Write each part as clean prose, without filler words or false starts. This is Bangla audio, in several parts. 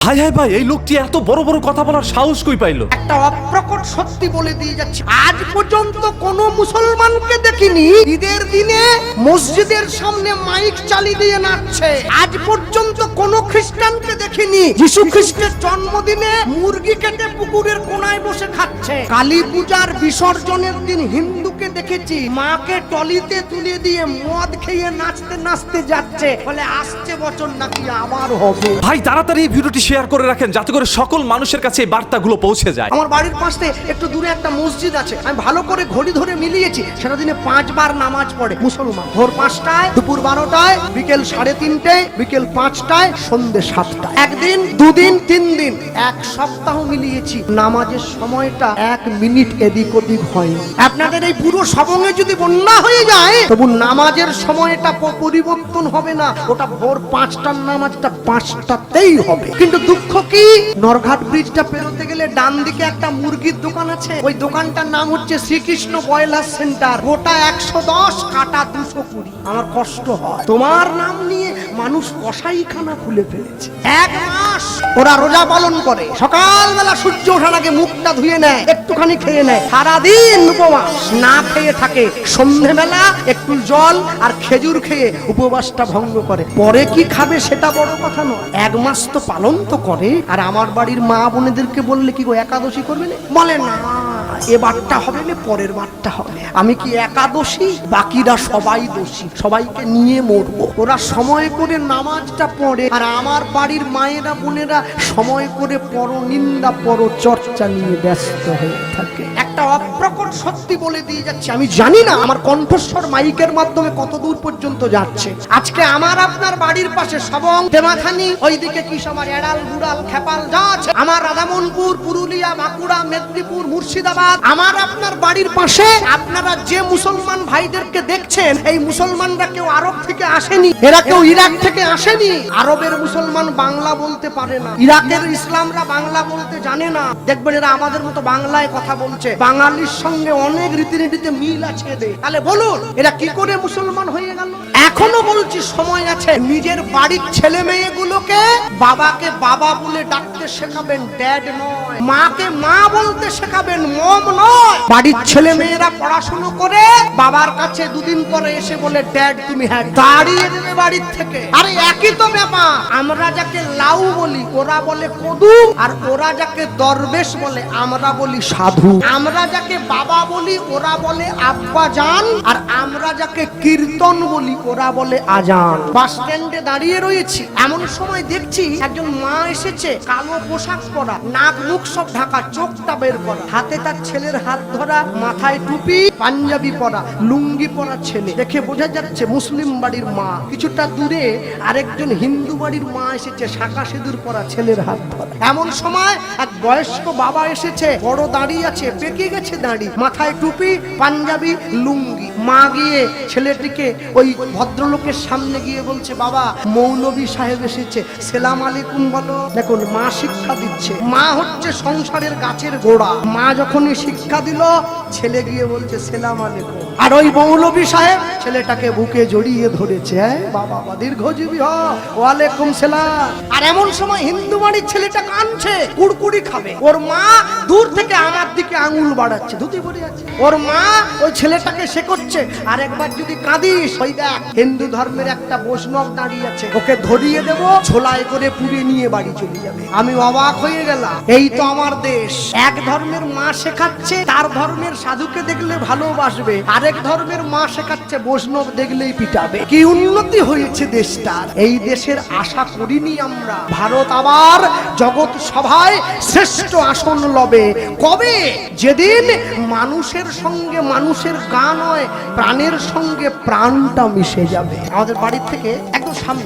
হাই হাই ভাই, এই লোকটি এত বড় বড় কথা বলার সাহস কই পাইলো? একটা অপ্রকট সত্যি বলে দিয়ে যাচ্ছে, আজ পর্যন্ত কোন মুসলমানকে দেখিনি ঈদের দিনে মসজিদের সামনে মাইক চালিয়ে দিয়ে নাচছে। আজ পর্যন্ত কোন খ্রিস্টানকে দেখিনি যীশু খ্রিস্টের জন্মদিনে মুরগি কেটে পুকুরের কোনায় বসে খাচ্ছে। কালী পূজার বিসর্জনের দিন হিন্দুকে দেখেছি মাকে টলিতে তুলে দিয়ে মদ খেয়ে নাচতে নাচতে যাচ্ছে, বলে আসছে বছর নাকি আবার হবে। ভাই তাড়াতাড়ি এই ভিডিওটি শেয়ার করে রাখেন যাতে করে সকল মানুষের কাছে এই বার্তাগুলো পৌঁছে যায়। আমার বাড়ির পাশে একটু দূরে একটা মসজিদ আছে, আমি ভালো করে ঘড়ি ধরে মিলিয়েছি, সেটা দিনে 5 বার নামাজ পড়ে মুসলমান। ভোর 5টায়, দুপুর 12টায়, বিকেল 3:30টায়, বিকেল 5টায়, সন্ধ্যে 7টায়। একদিন, দুদিন, 3 দিন, 1 সপ্তাহ মিলিয়েছি, নামাজের সময়টা 1 মিনিট এদিক ওদিক হয়। আপনাদের এই পুরো সবঙ্গে যদি বন্যা হয়ে যায় তবু নামাজের সময়টা পরিবর্তন হবে না, ওটা ভোর 5টার নামাজটা 5টাতেই হবে। কিন্তু দুঃখ কি, নরঘাট ব্রিজটা পেরোতে গেলে ডান দিকে একটা মুরগির দোকান আছে, ওই দোকানটার নাম হচ্ছে শ্রীকৃষ্ণ ব্রয়লার সেন্টার। গোটা 110, কাটা 220। আমার কষ্ট হয়, তোমার নাম নিয়ে মানুষ কসাইখানা খুলে ফেলেছে। 1 মাস ওরা রোজা পালন করে, সকালবেলা সূর্য ওঠার আগে মুখটা ধুয়ে নেয়, একটুখানি খেয়ে নেয়, সারাদিন উপবাস না খেয়ে থাকে, সন্ধ্যেবেলা একটু জল আর খেজুর খেয়ে উপবাসটা ভঙ্গ করে। পরে কি খাবে সেটা বড় কথা নয়, 1 মাস তো পালন তো করে। আর আমার বাড়ির মা বোনেদেরকে বললে কি গো একাদশী করবে না, বলে না এবারটা হবে না, পরের বারটা হবে। আমি কি একাদশী, বাকিরা সবাই দোষী, সবাইকে নিয়ে মরবো। ওরা সময় করে নামাজটা পড়ে, আর আমার বাড়ির মায়েরা বোনেরা সময় করে পরনিন্দা পরচর্চা নিয়ে ব্যস্ত হয়ে থাকে। একটা অপ্রকট সত্যি বলে দিয়ে যাচ্ছে, আমি জানি না আমার কণ্ঠস্বর মাইকের মাধ্যমে কত দূর পর্যন্ত যাচ্ছে। আজকে আমার আপনার বাড়ির পাশে সবং, তেমাখানি, ওইদিকে কি সবার এড়াল, গুড়াল, খেপাল যা আছে, আমার রাধামনপুর, পুরুলিয়া, বাঁকুড়া, মেদিনীপুর, মুর্শিদাবাদ, আমার আপনার বাড়ির পাশে আপনারা যে মুসলমান ভাইদেরকে দেখছেন, এই মুসলমানরা কেউ আরব থেকে আসেনি, এরা কেউ ইরাক থেকে আসেনি। আরবের মুসলমান বাংলা বলতে পারে না, ইরাকের ইসলামরা বাংলা বলতে জানে না। দেখবেন এরা আমাদের মতো বাংলায় কথা বলছে, বাঙালির সঙ্গে অনেক রীতিনীতিতে মিল আছে এদের। তাহলে বলুন এরা কি করে মুসলমান হয়ে গেল? এখনো বলছি সময় আছে, নিজের বাড়ির ছেলে মেয়েগুলোকে বাবাকে বাবা বলে ডাকতে শেখাবেন, ড্যাড নয়। মাকে মা বলতে শেখাবেন, মম নয়। বাড়ির ছেলে মেয়েরা পড়াশোনা করে বাবার কাছে 2 দিন পরে এসে বলে ড্যাড তুমি হ্যাঁ, দাঁড়িয়ে দেবে বাড়ির থেকে। আরে একই তো ব্যাপার, আমরা যাকে লাউ বলি ওরা বলে কদু, আর ওরা যাকে দরবেশ বলে আমরা বলি সাধু। আমরা যাকে বাবা বলি ওরা বলে আব্বা জান, আর আমরা যাকে কীর্তন বলি ওরা বলে আজান। বাস স্ট্যান্ডে দাঁড়িয়ে রয়েছি, এমন সময় দেখছি একজন মা এসেছে, কালো পোশাক পরা, নাক মুখ সব ঢাকা, চোখটা বের করা, হাতে তার ছেলের হাত ধরা, মাথায় টুপি, পাঞ্জাবি পরা, লুঙ্গি পরা ছেলে। দেখে বোঝা যাচ্ছে মুসলিম বাড়ির মা। কিছুটা দূরে আরেকজন হিন্দু বাড়ির মা এসেছে, শাঁখা সিঁদুর পরা, ছেলের হাত ধরা। এমন সময় এক বয়স্ক বাবা এসেছে, বড় দাঁড়িয়ে আছে, পেকে গেছে দাঁড়ি, মাথায় টুপি, পাঞ্জাবি, লুঙ্গি। মা গিয়ে ছেলেটিকে ওই ভদ্রলোকের সামনে গিয়ে বলছে, বাবা মৌলবী সাহেব এসেছে, সেলাম আলাইকুম বলো। দেখুন মা শিক্ষা দিচ্ছে, মা হচ্ছে সংসারের গাছের গোড়া। মা যখনই শিক্ষা দিল, ছেলে গিয়ে বলছে সেলাম আলাইকুম। আর ওই মৌলবী সাহেব ছেলেটাকে বুকে জড়িয়ে ধরেছে, বাবা দীর্ঘজীবী হ, ওয়ালাইকুম সালাম। আর এমন সময় হিন্দু বাড়ির ছেলেটা কাঁদছে, কুড়কুড়ি খাবে, ওর মা দূর থেকে আমার দিকে আঙুল বাড়াচ্ছে, ধুতি পরে আছে। ওর মা ওই ছেলেটাকে শেখাচ্ছে, আর একবার যদি কাঁদিস, ওই দেখ হিন্দু ধর্মের একটা বৈষ্ণব দাঁড়িয়ে আছে, ওকে ধরিয়ে দেবো, ঝোলায় করে পুড়ে নিয়ে বাড়ি চলে যাবে। আমি অবাক হয়ে গেলাম, এই তো আমার দেশ। এক ধর্মের মা শেখাচ্ছে তার ধর্মের সাধুকে দেখলে ভালোবাসবে, আরেক ধর্মের মা শেখাচ্ছে বৈষ্ণব দেখলেই পিটাবে। কি উন্নতি হয়েছে দেশটার। এই দেশের আশা করিনি আমরা। ভারত আবার জগৎ সভায় শ্রেষ্ঠ আসন লবে কবে? যেদিন মানুষের সঙ্গে মানুষের গান হয়, প্রাণের সঙ্গে প্রাণটা মিশে যাবে। আমাদের বাড়ির থেকে একদম সামনে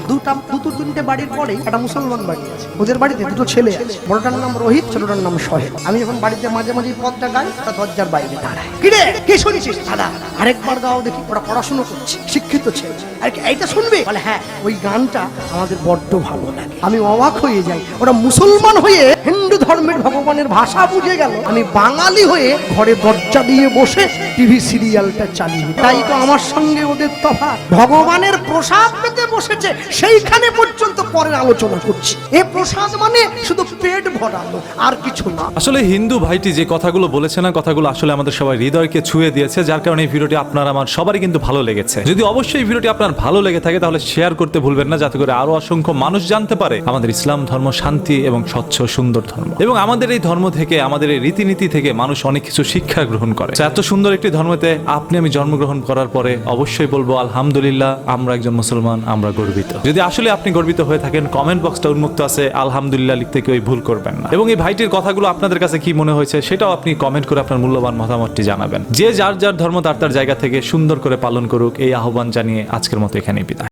দুটো 3টে বাড়ির পরেই একটা মুসলমান বাড়ি আছে, ওদের বাড়িতে 2 ছেলে আছে, বড়টার নাম রোহিত, ছোটটার নাম সোহেল। আমি যখন বাড়িতে মাঝে মাঝে পথটা গাই, তা দরজার বাইরে দাঁড়ায়, কিরে কি শুনেছিস? দাদা আরেকবার গাও দেখি। ওরা পড়াশুনো করছে, শিক্ষিত ছেলে। আর কি এইটা শুনবে? বলে হ্যাঁ, ওই গানটা আমাদের বড্ড ভালো লাগে। আমি অবাক হয়ে যাই, ওরা মুসলমান হয়ে হিন্দু ধর্মের ভগবানের ভাষা বুঝে গেল, আমি বাঙালি হয়ে ঘরে দরজা দিয়ে বসে টিভি সিরিয়ালটা চালিয়ে। তাই তো আমার সঙ্গে ওদের তফাৎ। ভগবানের প্রসাদ পেতে বসেছে, সেইখানে পর্যন্ত পরের আলোচনা করছি। এ প্রসাদ মানে শুধু পেট ভরানো, আর কিছু না। আসলে হিন্দু ভাইটি যে কথাগুলো বলেছে না, কথাগুলো আসলে আমাদের সবাই হৃদয়কে ছুঁয়ে দিয়েছে, যার কারণে এই ভিডিওটি আপনার আমার সবারই কিন্তু ভালো লেগেছে। যদি অবশ্যই এই ভিডিওটি আপনার ভালো লেগে থাকে তাহলে শেয়ার করতে ভুলবেন না, যাতে করে আরো অসংখ্য মানুষ জানতে পারে আমাদের ইসলাম ধর্ম শান্তি এবং স্বচ্ছ সুন্দর ধর্ম। এবং আমাদের এই ধর্ম থেকে, আমাদের এই রীতিনীতি থেকে মানুষ অনেক কিছু শিক্ষা গ্রহণ করে। এত সুন্দর একটি ধর্মতে আপনি আমি জন্মগ্রহণ করার পরে অবশ্যই বলবো আলহামদুলিল্লাহ, আমরা একজন মুসলমান, আমরা গর্বিত। যদি আসলে আপনি গর্বিত হয়ে থাকেন, কমেন্ট বক্সটা উন্মুক্ত আছে, আলহামদুলিল্লাহ লিখতে কেউ ভুল করবেন না। এবং এই ভাইটির কথাগুলো আপনাদের কাছে কি মনে হয়েছে সেটাও আপনি কমেন্ট করে আপনার মূল্যবান মতামতটি জানাবেন। যে যার যার ধর্ম তার তার জায়গা থেকে সুন্দর করে পালন করুক, এই আহ্বান জানিয়ে আজকের মতো এখানেই বিদায়।